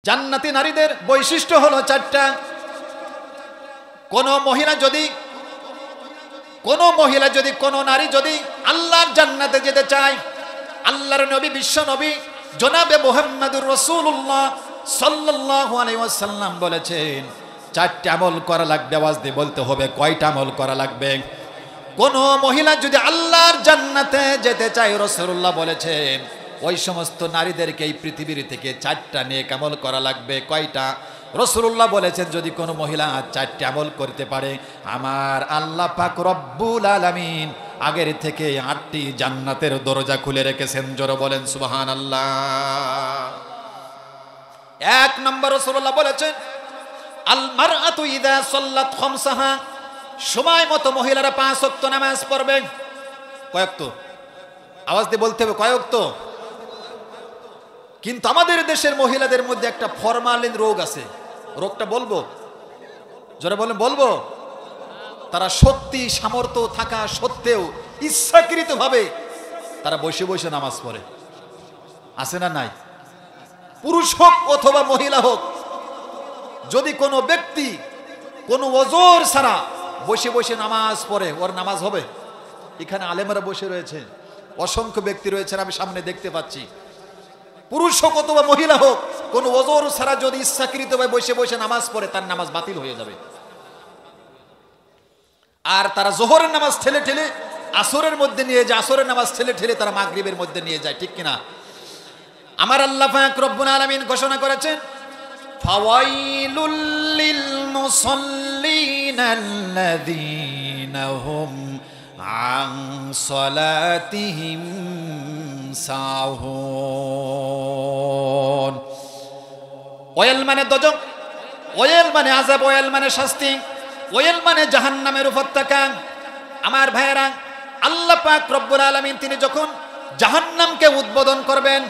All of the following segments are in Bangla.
জান্নাতি নারীদের বৈশিষ্ট্য হলো চারটা। কোনো মহিলা যদি কোনো নারী যদি আল্লাহর জান্নাতে যেতে চায়, আল্লাহর নবী বিশ্ব নবী জনাবে মুহাম্মদুর রাসূলুল্লাহ সাল্লাল্লাহু আলাইহি ওয়াসাল্লাম বলেছেন চারটি আমল করা লাগবে। আওয়াজ দিয়ে বলতে হবে কয়টা আমল করা লাগবে। কোন মহিলা যদি আল্লাহর জান্নাতে যেতে চায়, রাসূলুল্লাহ বলেছেন ওই সমস্ত নারীদেরকে এই পৃথিবীর থেকে চারটা নেক আমল করা লাগবে। কয়টা? রাসূলুল্লাহ বলেছেন যদি কোনো মহিলা চারটি আমল করতে পারে, আমার আল্লাহ পাক রব্বুল আলামিন আগের থেকে 8টি জান্নাতের দরজা খুলে রেখেছেন। জোরে বলেন সুবহানাল্লাহ। 1 নম্বর রাসূলুল্লাহ বলেছেন আল মারআতু ইযা সাল্লাত খামসাহা, সময় মতো মহিলারা 5 ওয়াক্ত নামাজ পড়বে। কয় ওয়াক্ত? আওয়াজ দিয়ে বলতে হবে কয় ওয়াক্ত। কিন্তু আমাদের দেশের মহিলাদের মধ্যে একটা ফরমালিন রোগ আছে। রোগটা বলবো? জোরে বলেন বলবো? তারা শক্তি সামর্থ্য থাকা সত্ত্বেও ইচ্ছাকৃতভাবে তারা বসে বসে নামাজ পড়ে। আছে না নাই? পুরুষ হোক অথবা মহিলা হোক, যদি কোনো ব্যক্তি কোনো ওযর ছাড়া বসে বসে নামাজ পড়ে, ওর নামাজ হবে? এখানে আলেমরা বসে রয়েছে, অসংখ্য ব্যক্তি রয়েছেন, আমি সামনে দেখতে পাচ্ছি। পুরুষ হোক অথবা মহিলা হোক, কোনো ওযর ছাড়া যদি ইচ্ছাকৃতভাবে বসে বসে নামাজ পড়ে, তার নামাজ বাতিল হয়ে যাবে। আর তারা যোহরের নামাজ ঠেলে ঠেলে আসরের মধ্যে নিয়ে যায়, আসরের নামাজ ঠেলে ঠেলে তারা মাগরিবের মধ্যে নিয়ে যায়, ঠিক কিনা? আমার আল্লাহ পাক রব্বুল আলামিন ঘোষণা করেছেন ফাওয়াইলুল লিল মুসাল্লিন আল্লাযীনা হুম আন সালাতিহিম সাহুন। ওয়াইল মানে দজক, ওয়াইল মানে আযাব, ওয়াইল মানে শাস্তি, ওয়াইল মানে জাহান্নামের উপত্যকা। আমার ভাইয়েরা, আল্লাহ পাক রব্বুল আলামিন তিনি যখন জাহান্নামকে উদ্বোধন করবেন,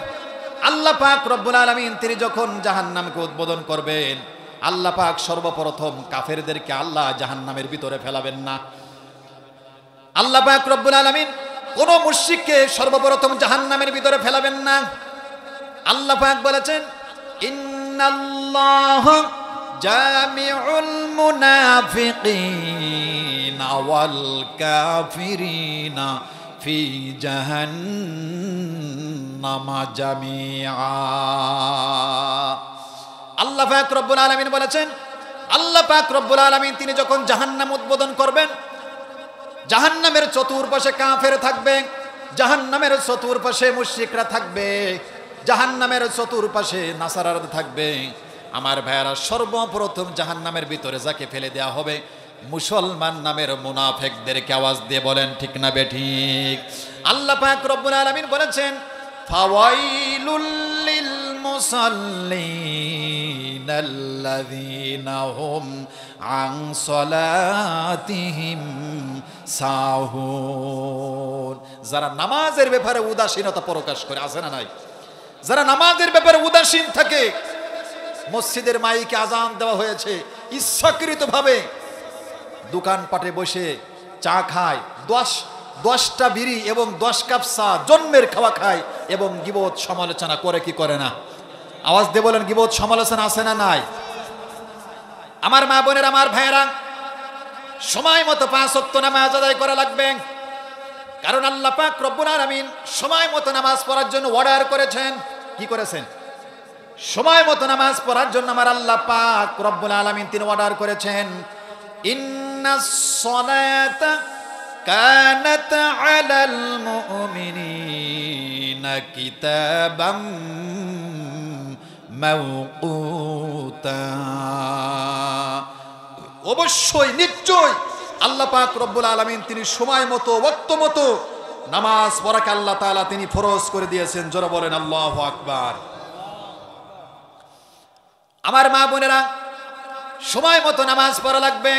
আল্লাহ পাক রব্বুল আলামিন তিনি যখন জাহান্নামকে উদ্বোধন করবেন, আল্লাহ পাক সর্বপ্রথম কাফেরদেরকে আল্লাহ জাহান্নামের ভিতরে ফেলাবেন না। আল্লাহ পাক রব্বুল আলামিন কোন মুশরিককে সর্বপ্রথম জাহান্নামের ভিতরে ফেলাবেন না। আল্লাহ পাক বলেছেন ইন্নাল্লাহা জামিউল মুনাফিকিনা ওয়াল কাফিরিনা ফি জাহান্নামা জামিআ। আল্লাহ পাক রব্বুল আলামিন বলেছেন, আল্লাহ পাক রব্বুল আলামিন তিনি যখন জাহান্নাম উদ্বোধন করবেন, জাহান্নামের চতুর্পাশে কাফের থাকবে, জাহান্নামের চতুর্পাশে মুশরিকরা থাকবে, জাহান্নামের চতুর্পাশে নাসারারা থাকবে। আমার ভাইয়েরা, সর্বপ্রথম জাহান্নামের ভিতরে যাকে ফেলে দেওয়া হবে মুসলমান নামের মুনাফিকদেরকে। আওয়াজ দিয়ে বলেন ঠিক না বেঠিক? আল্লাহ পাক রব্বুল আলামিন বলেছেন ফাওয়াইলুল লিল মুসাল্লিন আল্লাযীনা হুম আন সালাতিহিম সাহুন। যারা নামাজের ব্যাপারে উদাসীনতা প্রকাশ করে, আছে না নাই? যারা নামাজের ব্যাপারে উদাসীন থাকে, মসজিদের মাইকে আজান দেওয়া হয়েছে, ইচ্ছাকৃতভাবে দোকানপাটে বসে চা খায়, 10টা বিড়ি এবং 10 কাপ চা জন্মের খাওয়া খায় এবং গীবত সমালোচনা করে কি করে না? আওয়াজ দিয়ে বলেন গীবত সমালোচনা আছে না নাই? আমার মা বোনের, আমার ভাইয়েরা, সময় মতো 5 ওয়াক্ত নামাজ আদায় করা লাগবে। কারণ আল্লাহ পাক রব্বুল আলামিন সময় মতো নামাজ পড়ার জন্য অর্ডার করেছেন। কি করেছেন? সময় মতো নামাজ পড়ার জন্য আমার আল্লাহ পাক রব্বুল আলামিন তিনি অর্ডার করেছেন ইন্নাস সালাতা কানাত আলাল মুমিনিনা কিতাবাম মাওকুতা। অবশ্যই নিশ্চয় আল্লাহ পাক রব্বুল আলামিন তিনি সময় মতো ওয়াক্ত মতো নামাজ পড়াকে আল্লাহ তাআলা তিনি ফরজ করে দিয়েছেন। জোরে বলেন আল্লাহু আকবার। আমার মা বোনেরা, সময় মতো নামাজ পড়া লাগবে।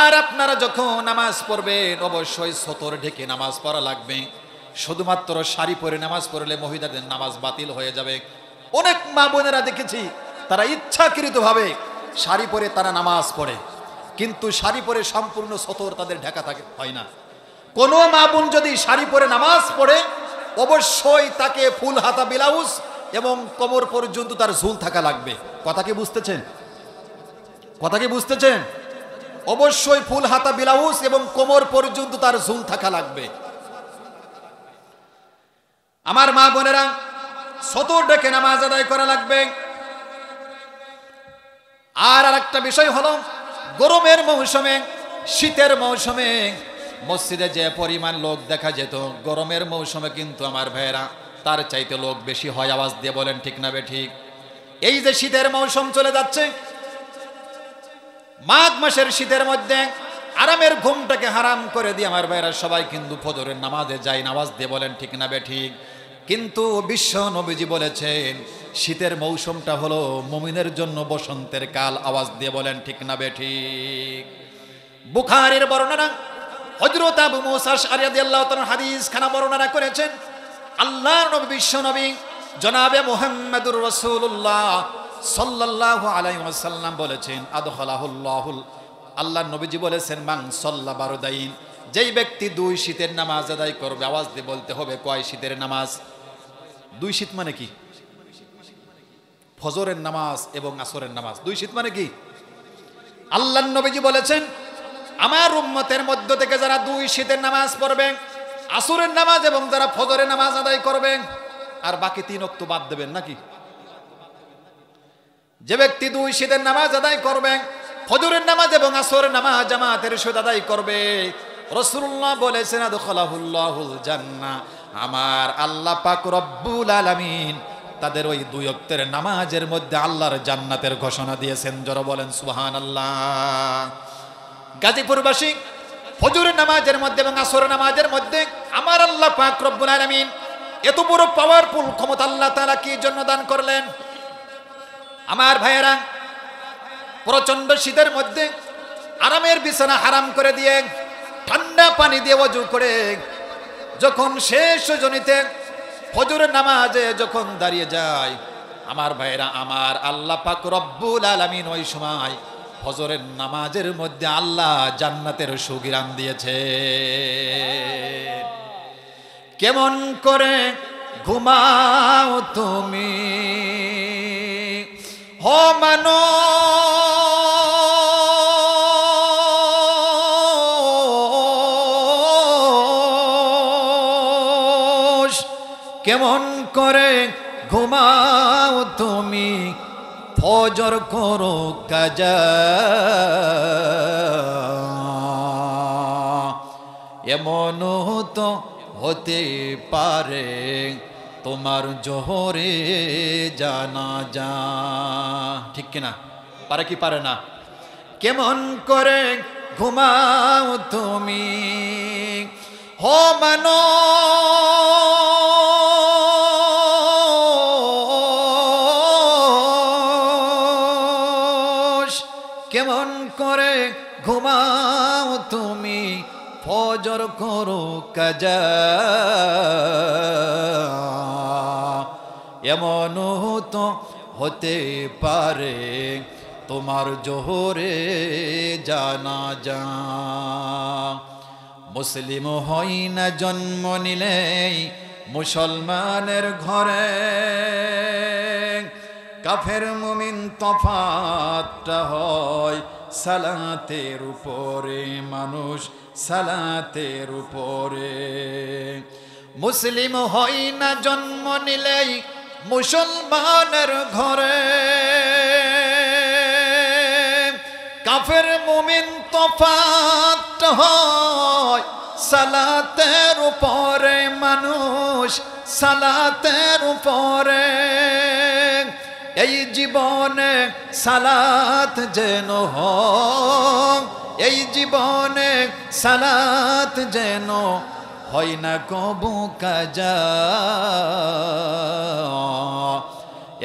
আর আপনারা যখন নামাজ পড়বেন অবশ্যই সতর ঢেকে নামাজ পড়া লাগবে। শুধুমাত্র শাড়ি পরে নামাজ পড়লে মহিলাদের নামাজ বাতিল হয়ে যাবে। অনেক মা বোনেরা দেখেছি তারা ইচ্ছাকৃতভাবে শাড়ি পরে তারা নামাজ পড়ে, কিন্তু শাড়ি পরে সম্পূর্ণ সতর তাদের ঢাকা থাকে হয় না। কোনো মা বোন যদি শাড়ি পরে নামাজ পড়ে অবশ্যই তাকে ফুল হাতা ব্লাউজ এবং কোমর পর্যন্ত তার ঝুল থাকা লাগবে। কথা কি বুঝতেছেন? কথা কি বুঝতেছেন? অবশ্যই ফুল হাতা ব্লাউজ এবং কোমর পর্যন্ত তার ঝুল থাকা লাগবে। আমার মা বোনেরা, সতর ডেকে নামাজ আদায় করা লাগবে। আর আরেকটা বিষয় হলো, গরমের মৌসুমে, শীতের মৌসুমে মসজিদে যে পরিমাণ লোক দেখা যেত, গরমের মৌসুমে কিন্তু আমার ভাইয়েরা তার চাইতে লোক বেশি হয়। আওয়াজ দিয়ে বলেন ঠিক না বেঠিক? এই যে শীতের মৌসুম চলে যাচ্ছে, মাঘ মাসের শীতের মধ্যে আরামের ঘুমটাকে হারাম করে দিয়ে আমার ভাইয়েরা সবাই কিন্তু ফজরের নামাজে যায়। আওয়াজ দিয়ে বলেন ঠিক না বেঠিক? কিন্তু বিশ্ব নবীজি বলেছেন শীতের মৌসুমটা হলো মুমিনের জন্য বসন্তের কাল। আওয়াজ দিয়ে বলেন ঠিক না বেঠিক? বুখারীর বর্ণনা, হযরত আবু মুসা আশআরী রাদিয়াল্লাহু তাআলা হাদিস খানা বর্ণনা করেছেন, আল্লাহর নবী বিশ্ব নবী জনাবে মুহাম্মদুর রাসূলুল্লাহ সাল্লাল্লাহু আলাইহি ওয়াসাল্লাম বলেছেন, আদখালাহুল্লাহুল, আল্লাহর নবীজি বলেছেন, মান সাল্লা বারদাইন, যেই ব্যক্তি দুই শীতের নামাজ আদায় করবে। আওয়াজ দিয়ে বলতে হবে, কয় শীতের নামাজ? দুই শীত মানে কি? ফজরের নামাজ এবং আসরের নামাজ। দুই শীত মানে কি? আল্লাহর নবীজি বলেছেন, আমার উম্মতের মধ্য থেকে যারা দুই শীতের নামাজ পড়বে, আসরের নামাজ এবং যারা ফজরের নামাজ আদায় করবে, আর বাকি তিন ওয়াক্ত বাদ দেবেন নাকি? যে ব্যক্তি দুই শীতের নামাজ আদায় করবে, ফজরের নামাজ এবং আসরের নামাজ জামাতের সাথে আদায় করবে, রাসূলুল্লাহ বলেছেন, আদখালাহুল্লাহুল জান্নাহ, আমার আল্লাহ পাক রব্বুল আলামিন তাদের ওই দুই ওয়াক্তের নামাজের মধ্যে আল্লাহর জান্নাতের ঘোষণা দিয়েছেন। জোরে বলেন সুবহানাল্লাহ। গাজীপুরবাসী, ফজরের নামাজের মধ্যে এবং আসরের নামাজের মধ্যে আমার আল্লাহ পাক রব্বুল আলামিন এত বড় পাওয়ারফুল ক্ষমতা আল্লাহ তাআলা কি জন্য দান করলেন? আমার ভাইয়েরা, প্রচন্ড শীতের মধ্যে আরামের বিছানা হারাম করে দিয়ে ঠান্ডা পানি দিয়ে ওযু করে যখন শেষ রজনীতে ফজরের নামাজে যখন দাঁড়িয়ে যায়, আমার ভাইয়েরা, আমার আল্লাহ পাক রব্বুল আলামিন ওই সময় ফজরের নামাজের মধ্যে আল্লাহ জান্নাতের সুগিরান দিয়েছে। কেমন করে ঘুমাও তুমি হো মানুষ, কেমন করে ঘুমাও তুমি ফজর করো কাজা, এমন তো হতে পারে তোমার জোহরে জানাজা। ঠিক কিনা? পারে কি পারে না? কেমন করে ঘুমাও তুমি হো মানুষ, কেমন করে ঘুমাও তুমি ফজর করো কাজা, এমন তো হতে পারে তোমার জোহরে জানাজা। মুসলিম হই না জন্ম নিলেই মুসলমানের ঘরে, কাফের মুমিন তফাতটা হয় সালাতের উপরে, মানুষ সালাতের উপরে। মুসলিম হই না জন্ম নিলেই মুসলমানের ঘরে, কাফের মুমিন তফাত হয় সালাতের উপরে, মানুষ সালাতের উপরে। এই জীবনে সালাত যেন হয়, এই জীবনে সালাত যেন হয় না কবু কাজা,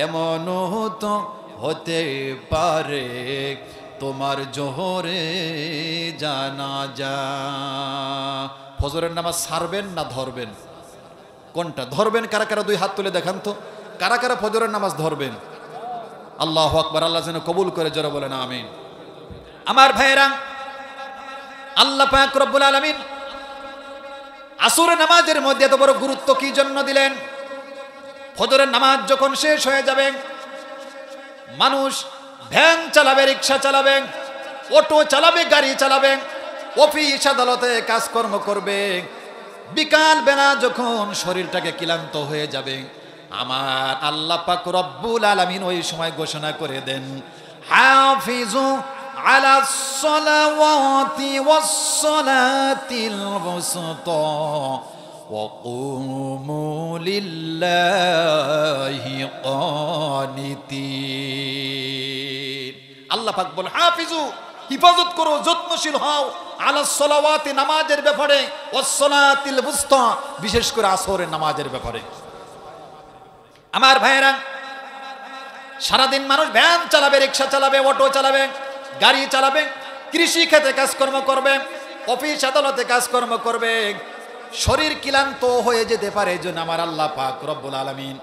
এমন তো হতে পারে তোমার জোহরে জানাজা। ফজরের নামাজ ছাড়বেন না ধরবেন? কোনটা ধরবেন? কারা কারা দুই হাত তুলে দেখান তো, কারা কারা ফজরের নামাজ ধরবেন? আল্লাহু আকবার। আল্লাহ যেন কবুল করে, জোরে বলেন আমিন। আমার ভাইয়েরা, আল্লাহ পাক রব্বুল আলামিন আসরের নামাজের মধ্যে এত বড় গুরুত্ব কি জন্য দিলেন? ফজরের নামাজ যখন শেষ হয়ে যাবে, মানুষ ভ্যান চালাবে, রিক্সা চালাবে, অটো চালাবে, গাড়ি চালাবে, অফিস আদালতে কাজকর্ম করবে। বিকাল বেলা যখন শরীরটাকে ক্লান্ত হয়ে যাবে, আমার আল্লাহ পাক রব্বুল আলামিন ওই সময় ঘোষণা করে দেন, হাফিজু আলাস সালাওয়াতি ওয়াস সালাতিল ওয়াসতা ওয়া কুমু লিল্লাহি কানিতিন। আল্লাহ পাক বলে, হাফিজু, হিফাজত করো, যত্নশীল হও, আলাস সালাওয়াতি, নামাজের ব্যাপারে, ওয়াস সালাতিল ওয়াসতা, বিশেষ করে আসরের নামাজের ব্যাপারে। আমার ভাইয়েরা, সারাদিন মানুষ ভ্যান চালাবে, রিক্সা চালাবে, অটো চালাবে, গাড়ি চালাবে, কৃষি ক্ষেত্রে কাজকর্ম করবে, অফিস আদালতে কাজকর্ম করবে, শরীর ক্লান্ত হয়ে যেতে পারে। এই জন্য আমার আল্লাহ পাক রব্বুল আলামিন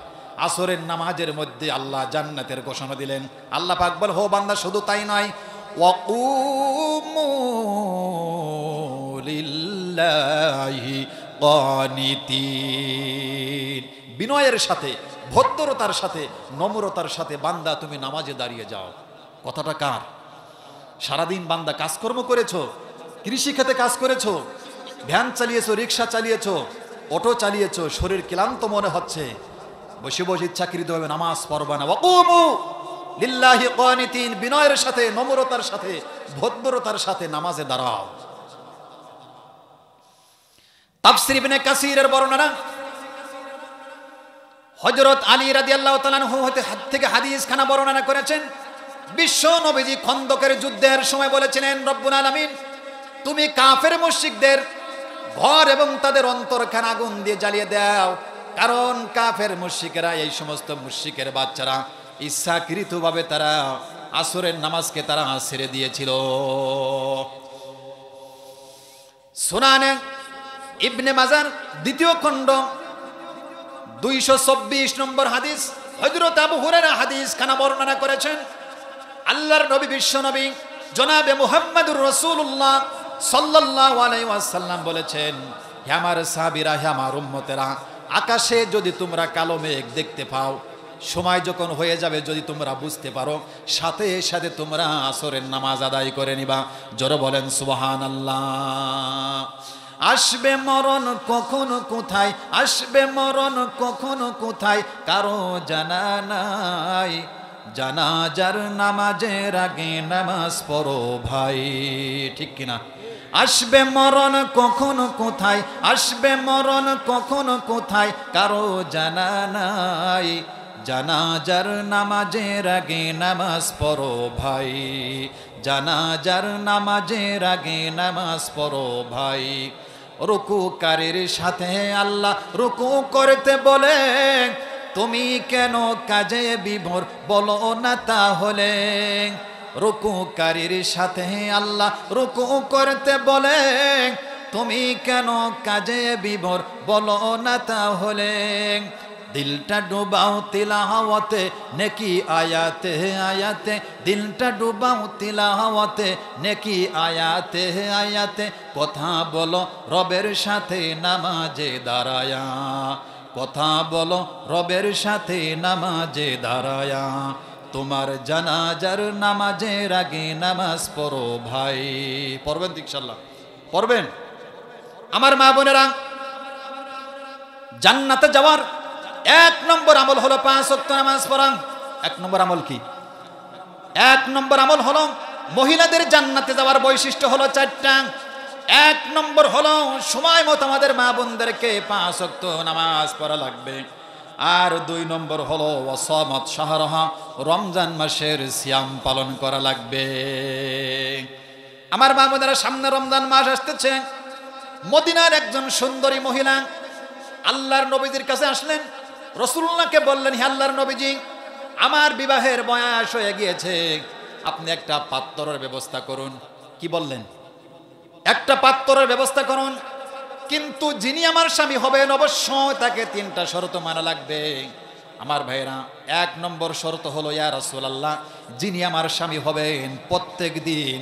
আসরের নামাজের মধ্যে আল্লাহ জান্নাতের ঘোষণা দিলেন। আল্লাহ পাক বল, হো বান্দা, শুধু তাই নয়, ওয়াকুমু লিল্লাহি কানিতিন, বিনয়ের সাথে, ভদ্রতার সাথে, নম্রতার সাথে বান্দা তুমি নামাজে দাঁড়িয়ে যাও। কথাটা কার? সারাদিন বান্দা কাজকর্ম করেছো, কৃষি ক্ষেতে কাজ করেছো, ভ্যান চালিয়েছো, রিক্সা চালিয়েছো, অটো চালিয়েছো, শরীর ক্লান্ত মনে হচ্ছে, বসে বসে ইচ্ছাকৃতভাবে নামাজ পড়বা না। ওয়াকুমু লিল্লাহি কানিতিন, বিনয়ের সাথে, নম্রতার সাথে, ভদ্রতার সাথে নামাজে দাঁড়াও। তাফসীর ইবনে কাসীরের বর্ণনা, হযরত আলী রাদিয়াল্লাহু তাআলা আনহু থেকে হাদিস খানা বর্ণনা করেছেন। বিশ্ব নবীজি খন্দকের যুদ্ধের সময় বলেছিলেন, রব্বুল আলামিন, তুমি কাফের মুশরিকদের ঘর এবং তাদের অন্তরখানা আগুন দিয়ে জ্বালিয়ে দাও। কারণ কাফের মুশরিকেরা, এই সমস্ত মুশরিকের বাচ্চারা ইচ্ছাকৃতভাবে তারা আসরের নামাজকে তারা ছেড়ে দিয়েছিল। সুনানে ইবনে মাজার দ্বিতীয় খণ্ড 224 নম্বর হাদিস, হযরত আবু হুরায়রা হাদিস খানা বর্ণনা করেছেন। আল্লাহর নবী, বিশ্ব নবী জনাবে মুহাম্মদুর রাসূলুল্লাহ সাল্লাল্লাহু আলাইহি ওয়াসাল্লাম বলেছেন, হে আমার সাহাবীরা, হে আমার উম্মতেরা, আকাশে যদি তোমরা কালো মেঘ দেখতে পাও, সময় যখন হয়ে যাবে যদি তোমরা বুঝতে পারো, সাথে সাথে তোমরা আসরের নামাজ আদায় করে নিবা। জোরে বলেন সুবহানাল্লাহ। আসবে মরণ কখন কোথায়, আসবে মরণ কখন কোথায়, কারো জানা নাই, জানাজার নামাজের আগে নামাজ পড়ো ভাই। ঠিক কিনা? আসবে মরণ কখন কোথায়, আসবে মরণ কখন কোথায়, কারো জানা নাই, জানাজার নামাজের আগে নামাজ পড়ো ভাই, জানাজার নামাজের আগে নামাজ পড়ো ভাই। রুকুকারীর সাথে আল্লাহ রুকু করতে বলে, তুমি কেন কাজে বিভোর বলো না তাহলে। রুকুকারীর সাথে আল্লাহ রুকু করতে বলে, তুমি কেন কাজে বিভোর বলো না তাহলে। দিলটা ডুবাও তিলাওয়াতে, নেকি আয়াতে আয়াতে, দিলটা ডুবাও তিলাওয়াতে, নেকি আয়াতে আয়াতে, কথা বলো রবের সাথে নামাজে দাঁড়ায়া, কথা বলো রবের সাথে নামাজে দাঁড়ায়া, তোমার জানাজার নামাজের আগে নামাজ পড়ো ভাই। পড়বেন ইনশাআল্লাহ, পড়বেন। আমার মা বোনেরা, জান্নাতে যাওয়ার 1 নম্বর আমল হলো 5 ওয়াক্ত নামাজ পড়া। 1 নম্বর আমল কি? 1 নম্বর আমল হলো, মহিলাদের জান্নাতে যাওয়ার বৈশিষ্ট্য হলো 4টা। 1 নম্বর হলো, সময় মতো আমাদের মা বোনদেরকে 5 ওয়াক্ত নামাজ পড়া লাগবে। আর 2 নম্বর হলো, ওয়াসামাত শাহরাহা, রমজান মাসের সিয়াম পালন করা লাগবে। আমার মা বোনেরা, সামনে রমজান মাস আসতেছে। মদিনার একজন সুন্দরী মহিলা আল্লাহর নবীজির কাছে আসলেন, রাসূলুল্লাহকে বললেন, হে আল্লাহর নবীজি, আমার বিবাহের বয়স হয়ে গিয়েছে, আপনি একটা পাত্রের ব্যবস্থা করুন। কি বললেন? একটা পাত্রের ব্যবস্থা করুন, কিন্তু যিনি আমার স্বামী হবেন অবশ্যই তাকে 3টা শর্ত মানা লাগবে। আমার ভাইরা, 1 নম্বর শর্ত হলো, ইয়া রাসূলুল্লাহ, যিনি আমার স্বামী হবেন প্রত্যেক দিন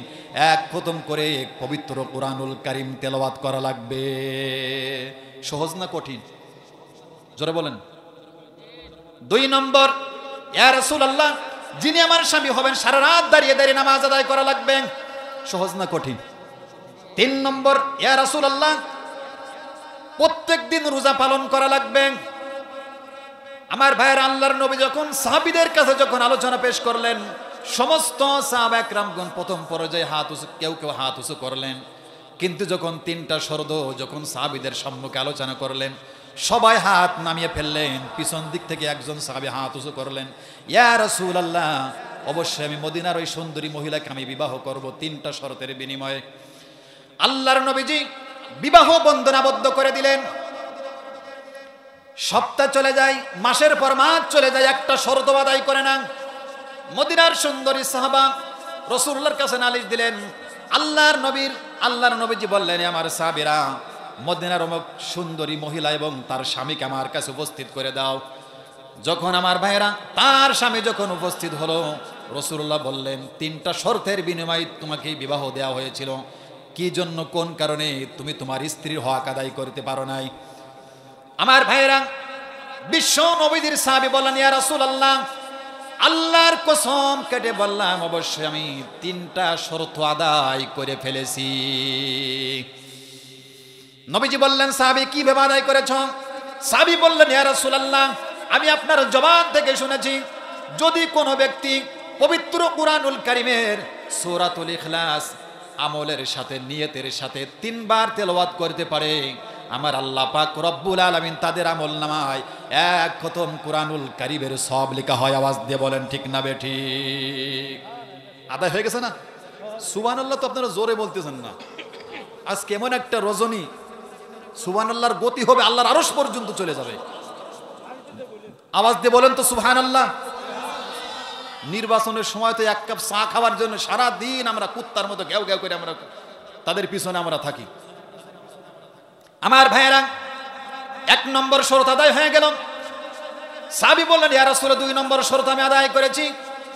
1 খতম করে পবিত্র কুরআনুল কারীম তেলাওয়াত করা লাগবে। সহজ না কঠিন? জোরে বলেন। 2 নম্বর, ইয়া রাসূলুল্লাহ, যিনি আমার স্বামী হবেন সারা রাত দাঁড়িয়ে দাঁড়িয়ে নামাজ আদায় করা লাগবে। সহজ না কঠিন? 3 নম্বর, ইয়া রাসূলুল্লাহ, প্রত্যেক দিন রোজা পালন করা লাগবে। আমার ভাইয়ের, আল্লাহর নবী যখন সাহাবীদের কাছে যখন আলোচনা পেশ করলেন, সমস্ত সাহাবা একরামগণ প্রথম পর্যায়ে কেউ কেউ হাত উঁচু করলেন, কিন্তু যখন 3টা শর্ত যখন সাহাবীদের সম্মুখে আলোচনা করলেন, সবাই হাত নামিয়ে ফেললেন। পিছন দিক থেকে একজন সাহাবী হাত উঁচু করলেন, ইয়া রাসূলুল্লাহ, অবশ্যই আমি মদিনার ওই সুন্দরী মহিলাকে আমি বিবাহ করব 3টা শর্তের বিনিময়ে। আল্লাহর নবীজি বিবাহ বন্ধন আবদ্ধ করে দিলেন। সপ্তাহ চলে যায়, মাসের পর মাস চলে যায়, একটা শর্ত আদায় করে না। মদিনার সুন্দরী সাহাবা রাসূলুল্লাহর কাছে নালিশ দিলেন। আল্লাহর নবীজি বললেন, আমার সাহাবীরা, মদিনার অমুক সুন্দরী মহিলা এবং তার স্বামীকে আমার কাছে উপস্থিত করে দাও। যখন আমার ভাইরা তার স্বামী যখন উপস্থিত হলো, রাসূলুল্লাহ বললেন, 3টা শর্তের বিনিময়ে তোমাকে বিবাহ দেওয়া হয়েছিল, কি জন্য, কোন কারণে তুমি তোমার স্ত্রীর হক আদায় করতে পারো নাই? আমার ভাইরা, বিশ্ব নবীর সাহাবী বললেন, ইয়া রাসূলুল্লাহ, আল্লাহর কসম কেটে বললাম, অবশ্যই আমি 3টা শর্ত আদায় করে ফেলেছি। নবীজি বললেন, সাহাবী, কিভাবে আদায় করেছ? সাহাবী বললেন, ইয়া রাসূলুল্লাহ, আমি আপনার জবান থেকে শুনেছি, যদি কোনো ব্যক্তি পবিত্র কুরআনুল কারীমের সূরাতুল ইখলাস আমলের সাথে, নিয়তের সাথে 3 বার তেলাওয়াত করতে পারে, আমার আল্লাহ পাক রব্বুল আলামিন তাদের আমলনামায় 1 খতম কুরআনুল কারীমের সওয়াব লেখা হয়। আওয়াজ দিয়ে বলেন ঠিক না বেঠিক? আদায় হয়ে গেছে না? সুবহানাল্লাহ তো আপনারা জোরে বলতেছেন না। আজকে এমন একটা রজনী, সুবহানাল্লাহর গতি হবে আল্লাহর আরশ পর্যন্ত চলে যাবে। আওয়াজ দিয়ে বলেন তো সুবহানাল্লাহ। নির্বাচনের সময় তো 1 কাপ চা খাওয়ার জন্য সারা দিন আমরা কুত্তার মতো ঘেউ ঘেউ করে আমরা তাদের পিছনে আমরা থাকি। আমার ভাইয়েরা, 1 নম্বর শর্ত আদায় হয়ে গেল। সাহাবী বললেন, ইয়া রাসূলুল্লাহ, 2 নম্বর শর্ত আমি আদায় করেছি।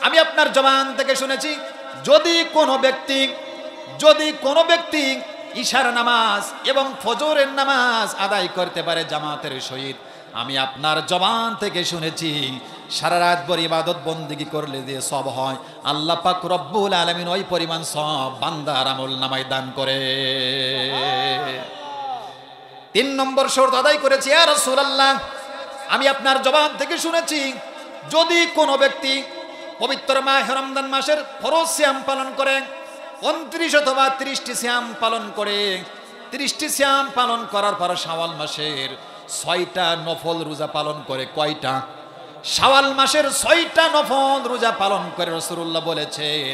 আমি আপনার জবান থেকে শুনেছি, যদি কোনো ব্যক্তি ইশার নামাজ এবং ফজরের নামাজ আদায় করতে পারে জামাতের সহিত, আমি আপনার জবান থেকে শুনেছি, সারা রাত ভর ইবাদত বন্দেগী করলে যে সব হয়, আল্লাহ পাক রব্বুল আলামিন ওই পরিমাণ সব বান্দার আমলনামায় দান করে। 3 নম্বর শর্ত আদায় করেছি, ইয়া রাসূলুল্লাহ, আমি আপনার জবান থেকে শুনেছি, যদি কোনো ব্যক্তি পবিত্র মাহে রমজান মাসের ফরজ সিয়াম পালন করে, 29 অথবা 30টি সিয়াম পালন করে, 30টি সিয়াম পালন করার পর শাওয়াল মাসের 6টা নফল রোজা পালন করে। কয়টা? শাওয়াল মাসের 6টা নফল রোজা পালন করে। রাসূলুল্লাহ বলেছেন,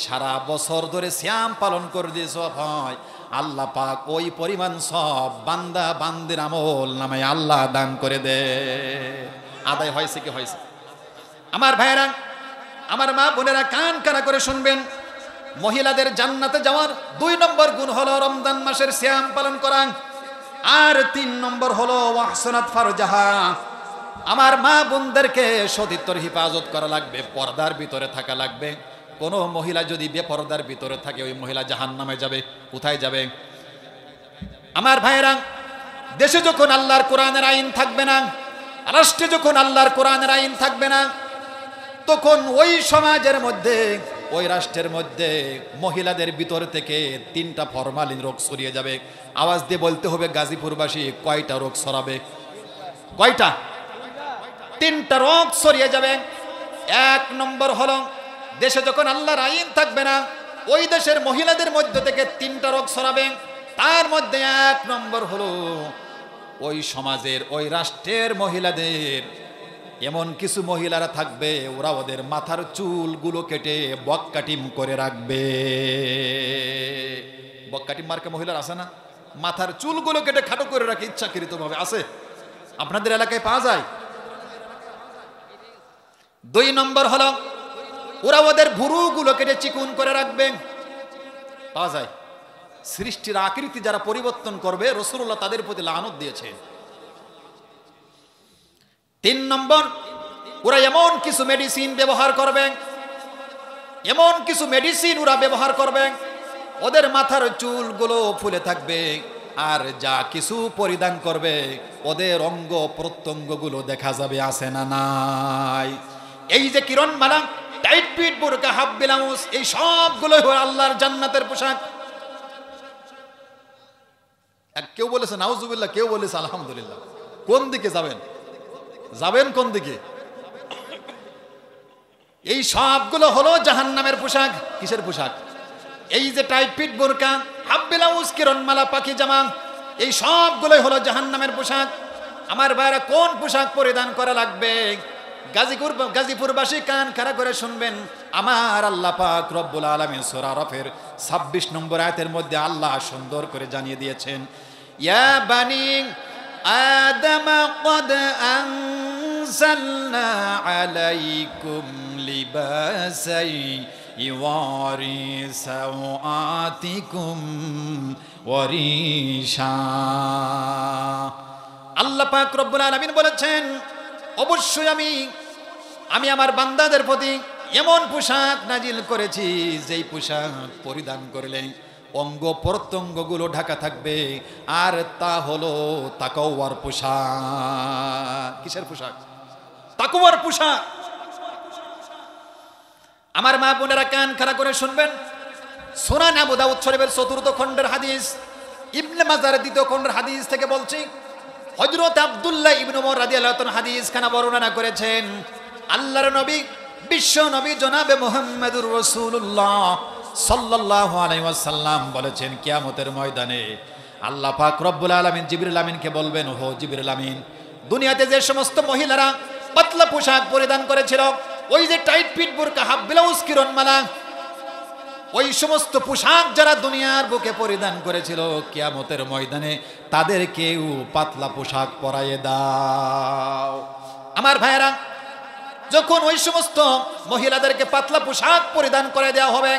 সারা বছর ধরে সিয়াম পালন করে দিয়ে সব হয়, আল্লাহ পাক ওই পরিমাণ সব বান্দা বান্দির আমল নামায় আল্লাহ দান করে দে। আদায় হয়েছে কি হয়েছে? আমার ভাইয়েরা, আমার মা বোনেরা, কান কানা করে শুনবেন, মহিলাদের জান্নাতে যাওয়ার 2 নম্বর গুণ হলো রমজান মাসের সিয়াম পালন করা, আর 3 নম্বর হলো ওয়াহসানাত ফারজাহা। আমার মা বোনদেরকে সতীত্বর হেফাজত করা লাগবে, পর্দার ভিতরে থাকা লাগবে। কোনো মহিলা যদি বেপরদার ভিতরে থাকে, ওই মহিলা জাহান্নামে যাবে। কোথায় যাবে? আমার ভাইয়েরা, দেশে যখন আল্লাহর কোরআনের আইন থাকবে না, রাষ্ট্রে যখন আল্লাহর কোরআনের আইন থাকবে না, তখন ওই সমাজের মধ্যে, ওই রাষ্ট্রের মধ্যে মহিলাদের ভিতর থেকে 3টা ফরমালিন রোগ ছড়িয়ে যাবে। আওয়াজ দিয়ে বলতে হবে, গাজীপুরবাসী, কয়টা রোগ ছড়াবে? কয়টা? 3টা রোগ ছড়িয়ে যাবে। 1 নম্বর হলো, দেশে যখন আল্লাহর আইন থাকবে না, ওই দেশের মহিলাদের মধ্যে থেকে 3টা রোগ ছড়াবে। তার মধ্যে 1 নম্বর হলো, ওই সমাজের, ওই রাষ্ট্রের মহিলাদের এমন কিছু মহিলারা থাকবে, ওরা ওদের মাথার চুলগুলো কেটে বক্কাটিম করে রাখবে। বক্কাটিম মার্কা মহিলার আছে না? মাথার চুলগুলো কেটে খাটো করে রাখে ইচ্ছাকৃতভাবে। আছে? আপনাদের এলাকায় পাওয়া যায়? 2 নম্বর হলো, ওরা ওদের ভুরুগুলো কেটে চিকুন করে রাখবে। পাওয়া যায়? সৃষ্টির আকৃতি যারা পরিবর্তন করবে, রাসূলুল্লাহ তাদের প্রতি লানত দিয়েছেন। 3 নম্বর, ওরা এমন কিছু মেডিসিন ব্যবহার করবে, ওরা ব্যবহার করবে, ওদের মাথার চুলগুলো ফুলে থাকবে, আর যা কিছু পরিধান করবে ওদের অঙ্গ প্রত্যঙ্গগুলো দেখা যাবে, আছে না নাই? এই যে কিরণমালা, টাইট ফিট, বোরকা, হাফ ব্লাউজ, এই সবগুলো হলো আল্লাহর জান্নাতের পোশাক। কেউ বলেছে নাউজুবিল্লাহ, কেউ বলেছে আলহামদুলিল্লাহ। কোন দিকে যাবেন? যাবেন কোন দিকে? এই সবগুলো হলো জাহান্নামের পোশাক। কিসের পোশাক? এই যে টাইট ফিট, বোরকা, হাফ ব্লাউজ, কিরণমালা, পাখি জামা, এই সবগুলোই হলো জাহান্নামের পোশাক। আমার ভাইরা, কোন পোশাক পরিধান করা লাগবে? গাজীপুরবাসী কান খাড়া করে শুনবেন। আমার আল্লাহ পাক রব্বুল আলামিন সূরা আরাফের 26 নম্বর আয়াতের মধ্যে আল্লাহ সুন্দর করে জানিয়ে দিয়েছেন, ইয়া বানি আদম ক্বাদ আনজালনা আলাইকুম লিবাসাই ইওয়ারি সাওআতিকুম ওয়ারিশা। আল্লাহ পাক রব্বুল আলামিন বলেছেন, অবশ্যই আমি আমার বান্দাদের প্রতি এমন পোশাক নাজিল করেছি যেই পোশাক পরিধান করলে অঙ্গ প্রত্যঙ্গগুলো ঢাকা থাকবে, আর তা হলো তাকওয়ার পোশাক। কিসের পোশাক? তাকওয়ার পোশাক। আমার মা বোনেরা কান খাড়া করে শুনবেন। সুনান আবু দাউদ শরীফের 4th খণ্ডের হাদিস, ইবনে মাজার 2য় খণ্ডের হাদিস থেকে বলছি, হযরত আব্দুল্লাহ ইবনে ওমর রাদিয়াল্লাহু তাআলা হাদিস খানা বর্ণনা করেছেন। আল্লাহর নবী, বিশ্ব নবী জনাবে মুহাম্মদুর রাসূলুল্লাহ সাল্লাল্লাহু আলাইহি ওয়াসাল্লাম বলেছেন, কিয়ামতের ময়দানে আল্লাহ পাক রব্বুল আলামিন জিবরিল আমিনকে বলবেন, ও জিবরিল আমিন, দুনিয়াতে যে সমস্ত মহিলারা পাতলা পোশাক পরিধান করেছিল, ওই যে টাইট ফিট, বোরকা, হাফ ব্লাউজ, কিরণমালা, ওই সমস্ত পোশাক যারা দুনিয়ার বুকে পরিধান করেছিল, কিয়ামতের ময়দানে তাদেরকেও পাতলা পোশাক পরাইয়ে দাও। আমার ভাইয়েরা, যখন ওই সমস্ত মহিলাদেরকে পাতলা পোশাক পরিধান করে দেওয়া হবে,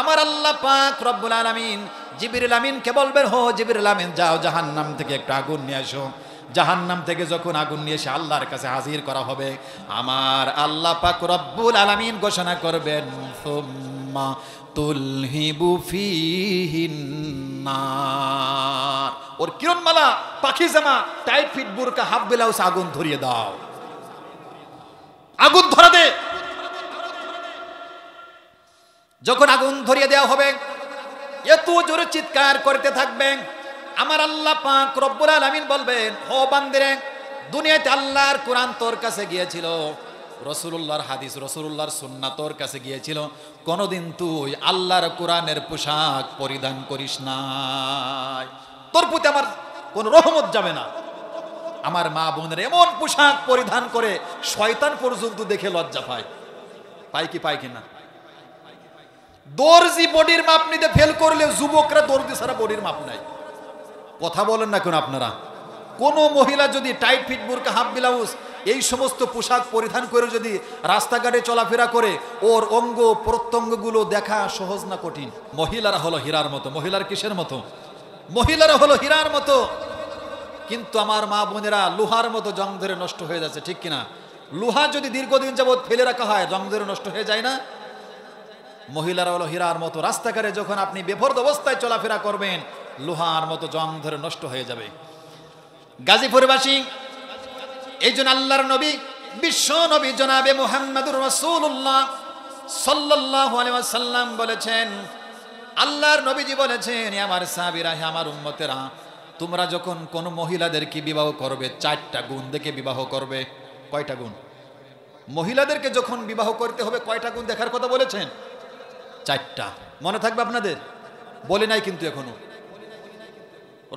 আমার আল্লাহ পাক রব্বুল আলামিন জিবরিল আমিনকে বলবেন, হো জিবরিল আমিন, যাও জাহান্নাম থেকে একটা আগুন নিয়ে আসো। জাহান্নাম থেকে যখন আগুন নিয়ে এসে আল্লাহর কাছে হাজির করা হবে, আমার আল্লাহ পাক রব্বুল আলামিন ঘোষণা করবেন, সুম্মা তুলহিবু ফিহিন নার, ওর কিরণমালা, পাখি জামা, টাইট ফিট, বোরকা, হাফ ব্লাউজ আগুন ধরিয়ে দাও, আগুন ধরা দে। যখন আগুন ধরিয়ে দেওয়া হবে, এত জোরে চিৎকার করতে থাকবে, আমার আল্লাহ পাক রব্বুল আলামিন বলবেন, ও বান্দেরে, দুনিয়াতে আল্লাহর কোরআন তোর কাছে গিয়েছিল, রাসূলুল্লাহর হাদিস, রাসূলুল্লাহর সুন্নাহ তোর কাছে গিয়েছিল, কোনদিন তুই আল্লাহর কোরআনের পোশাক পরিধান করিস নাই, তোর প্রতি আমার কোন রহমত যাবে না। আমার মা বোনের এমন পোশাক পরিধান করে শয়তান পর্যন্ত দেখে লজ্জা পায়। পায় কি পায় কিনা? দর্জি বডির মাপ নিতে ফেল করলে যুবকরা দর্জি ছাড়া বডির মাপ নাই। কথা বলেন না কেন আপনারা? কোন মহিলা যদি টাইট ফিট, বোরকা, হাফ ব্লাউজ, এই সমস্ত পোশাক পরিধান করে যদি রাস্তাঘাটে চলাফেরা করে, ওর অঙ্গ প্রত্যঙ্গগুলো দেখা সহজ না কঠিন? মহিলারা হলো হীরার মতো। মহিলার কিসের মতো? মহিলারা হলো হীরার মতো, কিন্তু আমার মা বোনেরা লোহার মতো জং ধরে নষ্ট হয়ে যাচ্ছে, ঠিক কিনা? লোহা যদি দীর্ঘদিন যাবৎ ফেলে রাখা হয়, জং ধরে নষ্ট হয়ে যায় না? মহিলারা হলো হীরার মতো। রাস্তাঘাটে যখন আপনি বেপরদ অবস্থায় চলাফেরা করবেন, লোহার মতো জং ধরে নষ্ট হয়ে যাবে। গাজীপুরবাসী, এই জন্য আল্লাহর নবী, বিশ্ব নবী জনাবে মুহাম্মদুর রাসূলুল্লাহ সাল্লাল্লাহু আলাইহি ওয়াসাল্লাম বলেছেন, আল্লাহর নবীজি বলেছেন, আমার সাহাবীরা, আমার উম্মতেরা, তোমরা যখন কোন মহিলাদেরকে বিবাহ করবে, 4টা গুণ দেখে বিবাহ করবে। কয়টা গুণ? মহিলাদেরকে যখন বিবাহ করতে হবে, কয়টা গুণ দেখার কথা বলেছেন? 4টা। মনে থাকবে আপনাদের? বলে নাই কিন্তু এখনো।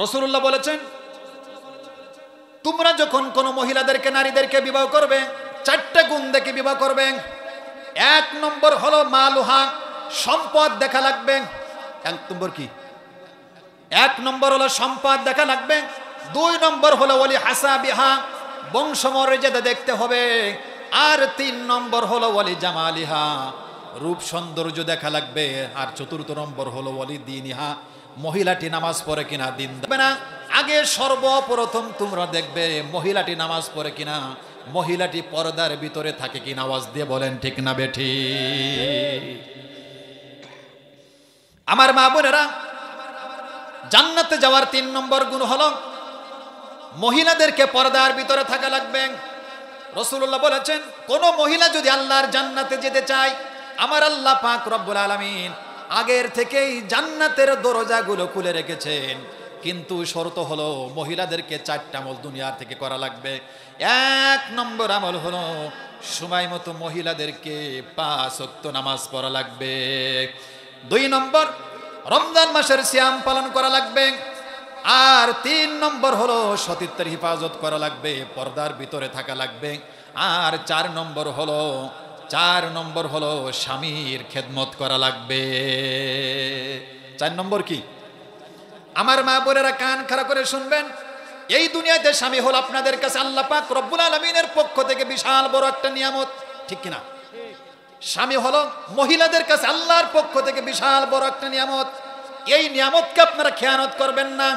রাসূলুল্লাহ বলেছেন, তোমরা যখন কোন মহিলাদেরকে, নারীদেরকে বিবাহ করবে, 4টা গুণ দেখে বিবাহ করবে। 1 নম্বর হলো মালুহা, সম্পদ দেখা লাগবে। 1 নম্বর কি? 1 নম্বর হলো সম্পদ দেখা লাগবে। 2 নম্বর হলো ওয়ালি হাসাবিহা, বংশমর্যাদা দেখতে হবে। আর 3 নম্বর হলো ওয়ালি জামালিহা, রূপ সৌন্দর্য দেখা লাগবে। আর 4র্থ নম্বর হলো ওয়ালি দীনিহা, মহিলাটি নামাজ পড়ে কিনা, দিন দেখবে না। আগে সর্বপ্রথম তোমরা দেখবে মহিলাটি নামাজ পড়ে কিনা, মহিলাটি পর্দার ভিতরে থাকে কিনা। আওয়াজ দিয়ে বলেন ঠিক না বেঠি? আমার মা বোনেরা, জান্নাতে যাওয়ার 3 নম্বর গুণ হলো মহিলাদেরকে পর্দার ভিতরে থাকা লাগবে। রাসূলুল্লাহ বলেছেন, কোন মহিলা যদি আল্লাহর জান্নাতে যেতে চায়, আমার আল্লাহ পাক রব্বুল আলামিন আগের থেকেই জান্নাতের দরজাগুলো খুলে রেখেছেন। কিন্তু শর্ত হলো মহিলাদেরকে 4টা আমল দুনিয়ার থেকে করা লাগবে। 1 নম্বর আমল হলো সময় মতো মহিলাদেরকে 5 ওয়াক্ত নামাজ পড়া লাগবে। 2 নম্বর রমজান মাসের সিয়াম পালন করা লাগবে। আর 3 নম্বর হলো সতীত্বের হেফাজত করা লাগবে, পর্দার ভিতরে থাকা লাগবে। আর 4 নম্বর হলো স্বামীর খেদমত করা লাগবে। 4 নম্বর কি? আমার মা বোনেরা কান খাড়া করে শুনবেন, এই দুনিয়াতে স্বামী হলো আপনাদের কাছে আল্লাহ পাক রব্বুল আলামিনের পক্ষ থেকে বিশাল বড় একটা নিয়ামত, ঠিক কিনা? স্বামী হলো মহিলাদের কাছে আল্লাহর পক্ষ থেকে বিশাল বড় একটা নিয়ামত। এই নিয়ামতকে আপনারা খেয়ানত করবেন না।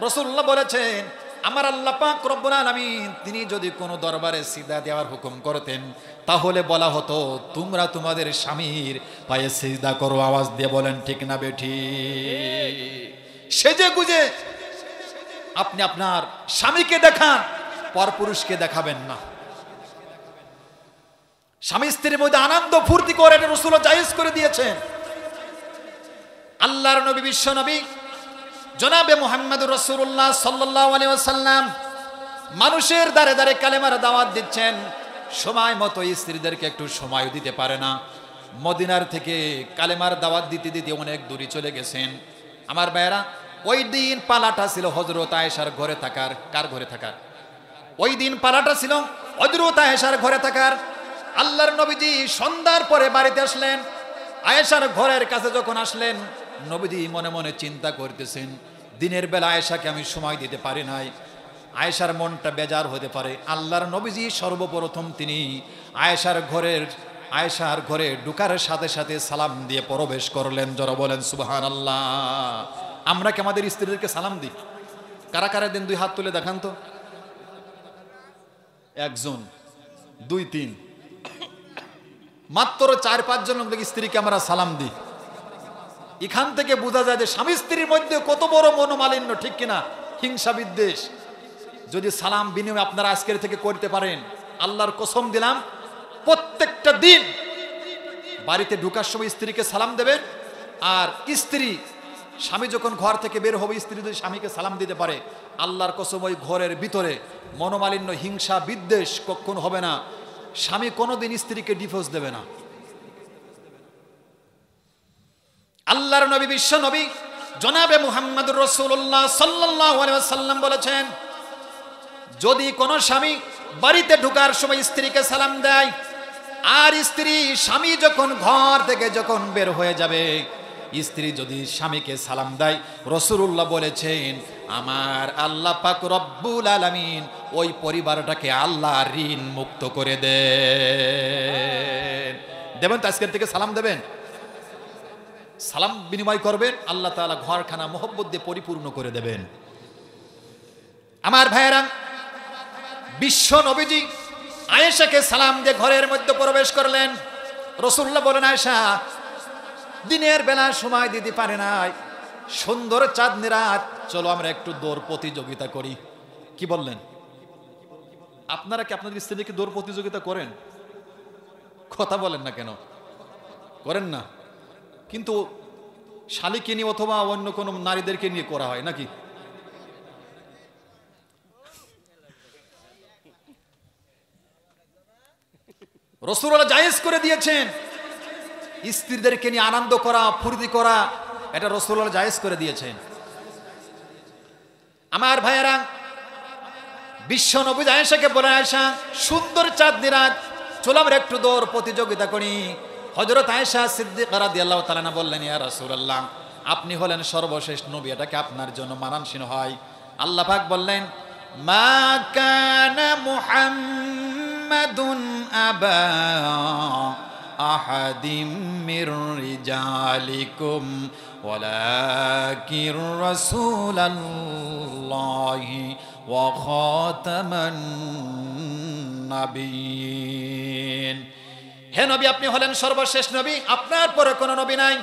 রাসূলুল্লাহ বলেছেন, আমার আল্লাহ পাক রব্বুল আলামিন তিনি যদি কোনো দরবারে সিজদা দেওয়ার হুকুম করতেন, তাহলে বলা হতো তোমরা তোমাদের স্বামীর পায়ে সিজদা করো। আওয়াজ দিয়ে বলেন ঠিক না বেঠিক? সেজে গুজে আপনি আপনার স্বামীকে দেখান, পরপুরুষকে দেখাবেন না। স্বামী স্ত্রীর মধ্যে আনন্দ ফুর্তি করে এটা রাসূলুল্লাহ জায়েজ করে দিয়েছেন। আল্লাহর নবী বিশ্ব নবী জনাবে মুহাম্মদুর রাসূলুল্লাহ সাল্লাল্লাহু আলাইহি ওয়াসাল্লাম মানুষের দ্বারে দ্বারে কালেমার দাওয়াত দিচ্ছেন। সময় মতো স্ত্রীদেরকে একটু সময় দিতে পারে না। মদিনার থেকে কালেমার দাওয়াত দিতে দিতে অনেক দূরে চলে গেছেন। আমার ভাইয়েরা, ওই দিন পালাটা ছিল হযরত আয়েশার ঘরে থাকার। কার ঘরে থাকার? ওই দিন পালাটা ছিল হযরত আয়েশার ঘরে থাকার। আল্লাহর নবীজি সন্ধ্যার পরে বাড়িতে আসলেন। আয়েশার ঘরের কাছে যখন আসলেন, নবীজি মনে মনে চিন্তা করতেছেন, দিনের বেলা আয়েশাকে আমি সময় দিতে পারি নাই, আয়েশার মনটা বেজার হতে পারে। আল্লাহর নবীজি সর্বপ্রথম তিনি আয়েশার ঘরে ঢুকার সাথে সাথে সালাম দিয়ে প্রবেশ করলেন। জোরে বলেন সুবহানাল্লাহ। আমরা কি আমাদের স্ত্রীদেরকে সালাম দিই? কারা কারা দিন? 2 হাত তুলে দেখান তো। 1 জন, 2, 3, মাত্র 4-5 জন স্ত্রীকে আমরা সালাম দিই। এখান থেকে বোঝা যায় যে স্বামী স্ত্রীর মধ্যে কত বড় মনোমালিন্য, ঠিক কিনা? হিংসা বিদ্বেষ। যদি সালাম বিনিময় আপনারা আজকের থেকে করতে পারেন, আল্লাহর কসম দিলাম, প্রত্যেকটা দিন বাড়িতে ঢোকার সময় স্ত্রীকে সালাম দেবেন। আর স্বামী যখন ঘর থেকে বের হবে, স্ত্রী যদি স্বামীকে সালাম দিতে পারে, আল্লাহর কসম ওই ঘরের ভিতরে মনোমালিন্য, হিংসা বিদ্বেষ কখনো হবে না। স্বামী কোনোদিন স্ত্রীকে ডিভোর্স দেবে না। আল্লাহর নবী বিশ্ব নবী জনাবে মুহাম্মদুর রাসূলুল্লাহ সাল্লাল্লাহু আলাইহি ওয়াসাল্লাম বলেছেন, যদি কোনো স্বামী বাড়িতে ঢোকার সময় স্ত্রীকে সালাম দেয়, আর স্বামী যখন ঘর থেকে যখন বের হয়ে যাবে, স্ত্রী যদি স্বামীকে সালাম দেয়, রাসূলুল্লাহ বলেছেন আমার আল্লাহ পাক রব্বুল আলামিন ওই পরিবারটাকে আল্লাহ ঋণ মুক্ত করে দেবেন। তো আজকের থেকে সালাম দেবেন, সালাম বিনিময় করবেন, আল্লাহ তাআলা ঘরখানা মোহব্বত দিয়ে পরিপূর্ণ করে দেবেন। আমার ভাইয়েরা, বিশ্ব নবীজি আয়েশাকে সালাম দিয়ে ঘরের মধ্যে প্রবেশ করলেন। রাসূলুল্লাহ বলেন, আয়েশা দিনের বেলা সময় দিতে পারে নাই, সুন্দর চাঁদনি রাত, চলো আমরা একটু দৌড় প্রতিযোগিতা করি। কি বললেন? আপনারা কি আপনাদের স্ত্রীকে দৌড় প্রতিযোগিতা করেন? কথা বলেন না কেন? করেন না? কিন্তু শালীকে নিয়ে অথবা অন্য কোনো নারীদেরকে নিয়ে করা হয় নাকি? রাসূলুল্লাহ জায়েজ করে দিয়েছেন স্ত্রীদেরকে নিয়ে আনন্দ করা, ফুর্তি করা, এটা রাসূলুল্লাহ জায়েজ করে দিয়েছেন। আমার ভাইয়েরা, বিশ্ব নবী আয়েশাকে বলেন, আয়েশা সুন্দর চাঁদনি রাত, চলো আমরা একটু দৌড় প্রতিযোগিতা করি। হযরত আয়েশা সিদ্দিকা রাদিয়াল্লাহু তাআলা আনহা বললেন, ইয়া রাসূলুল্লাহ, আপনি হলেন সর্বশেষ নবী, এটাকে আপনার জন্য মানানসই হয়। আল্লাহ পাক বললেন, মা কানা মুহাম্মাদুন আবা আহাদিম মির রিজালিকুম ওয়ালাকির রাসূলুল্লাহি ওয়া খাতামান নাবিয়্যিন। হে নবী, আপনি হলেন সর্বশেষ নবী, আপনার পরে কোনো নবী নাই।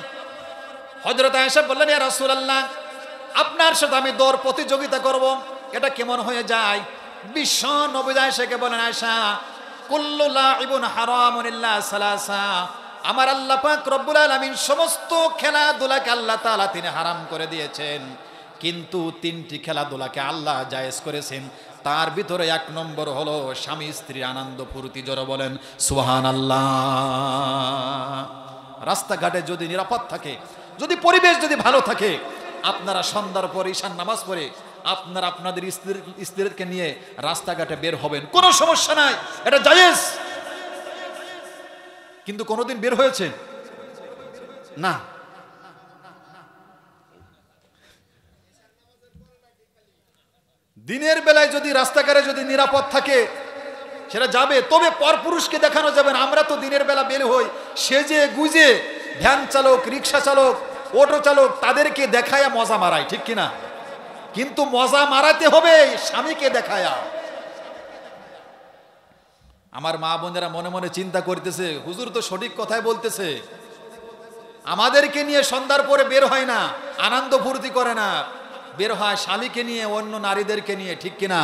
হযরত আয়েশা বললেন, ইয়া রাসূলুল্লাহ, আপনার সাথে আমি দৌড় প্রতিযোগিতা করব, এটা কেমন হয়ে যায়? বিশ্ব নবী আয়েশাকে বলেন, আয়েশা কুল্লু লাইবুন হারামুন ইল্লা সালাসা, আমার আল্লাহ পাক রব্বুল আলামিন সমস্ত খেলাধুলাকে আল্লাহ তাআলা তিনি হারাম করে দিয়েছেন, কিন্তু তিনটি খেলাধুলাকে আল্লাহ জায়েজ করেছেন। তার ভিতরে এক নম্বর হলো স্বামী স্ত্রীর আনন্দ ফুর্তি। জোরে বলেন সুবহানাল্লাহ। রাস্তাঘাটে যদি নিরাপদ থাকে, যদি পরিবেশ যদি ভালো থাকে, আপনারা সন্ধ্যার পর ঈশান নামাজ পড়ে আপনারা আপনাদের স্ত্রীকে নিয়ে রাস্তাঘাটে বের হবেন, কোনো সমস্যা নাই, এটা জায়েজ। কিন্তু কোনোদিন বের হয়েছে না? দিনের বেলায় যদি রাস্তাঘাটে যদি নিরাপদ থাকে সেটা যাবে, তবে পরপুরুষকে দেখানো যাবে না। আমরা তো দিনের বেলা বের হই সেজে গুজে, ভ্যান চালক, রিক্সা চালক, অটো চালক তাদেরকে দেখায়া মজা মারাই, ঠিক কিনা? কিন্তু মজা মারাতে হবে স্বামীকে দেখায়া। আমার মা বোনেরা মনে মনে চিন্তা করতেছে, হুজুর তো সঠিক কথাই বলতেছে, আমাদেরকে নিয়ে সন্ধ্যার পরে বের হয় না, আনন্দ ফুর্তি করে না, বের হয় শালীকে নিয়ে, অন্য নারীদেরকে নিয়ে, ঠিক কিনা?